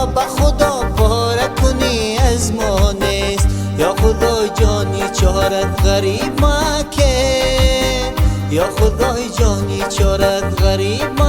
را به خدا پاره کنی از ما نیست. یا خدای جانی چارت غریب مکن، یا خدای جانی چارت غریب مکن.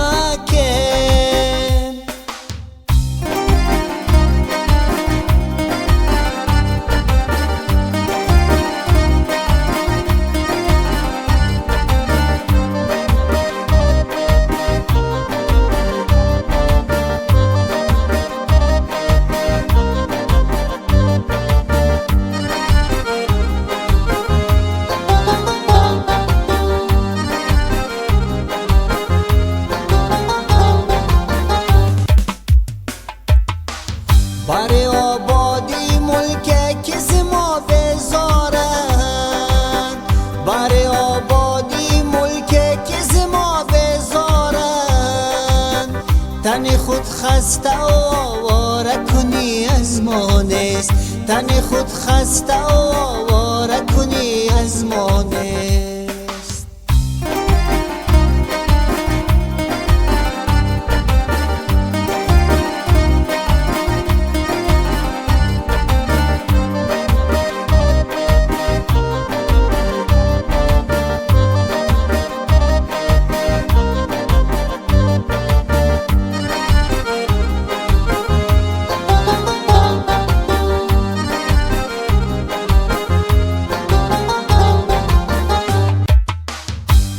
برای آبادی ملک کسی ما بزارن، برای آبادی ملک کسی ما بزارن. تن خود خسته و آواره کنی از ما نیست، تن خود خسته و آواره کنی از ما نیست.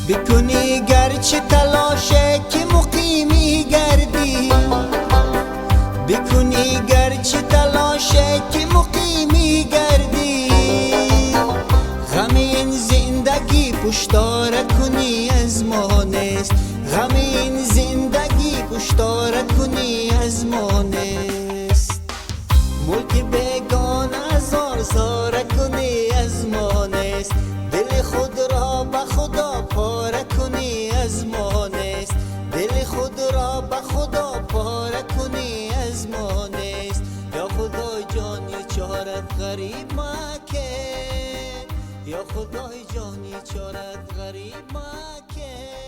بکنی گرچه تلاشه که مقیمی گردی، بکنی گرچه تلاشه که مقیمی گردی. غم این زندگی پشتاره کنی از ما نیست، غم این زندگی پشتاره کنی از ما نیست. ملک بیگانه زار زاره کنی از ما نیست، دل خود را به خدا پاره کنی از ما نیست، دل خود را به خدا پاره کنی از ما نیست. یا خدای جانی چارت غریب مکن، یا خدای جانی چارت غریب مکن.